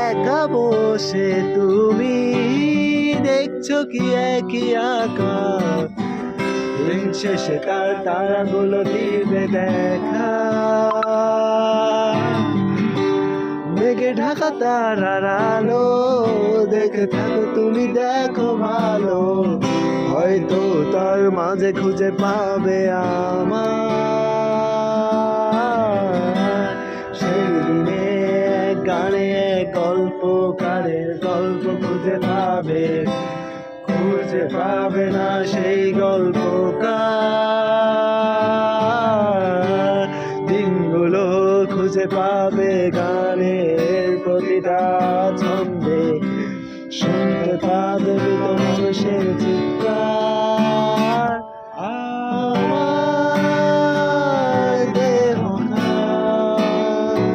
একা বসে তুমি দেখছো কি একই আকাশ, দিন শেষে তার তারাগুলো দিবে দেখা। মেঘে ঢাকা তারার আলো দেখে থাকো তুমি, দেখো ভালো, হয়তো তার মাঝে খুঁজে পাবে আমার। সেই দিনে গানে গল্পকারের গল্প খুঁজে পাবে না সেই গল্পকার। দিনগুলো খুঁজে পাবে গানের প্রতিটা ছন্দে, শুনতে পাবে মৃত মানুষের চিৎকার।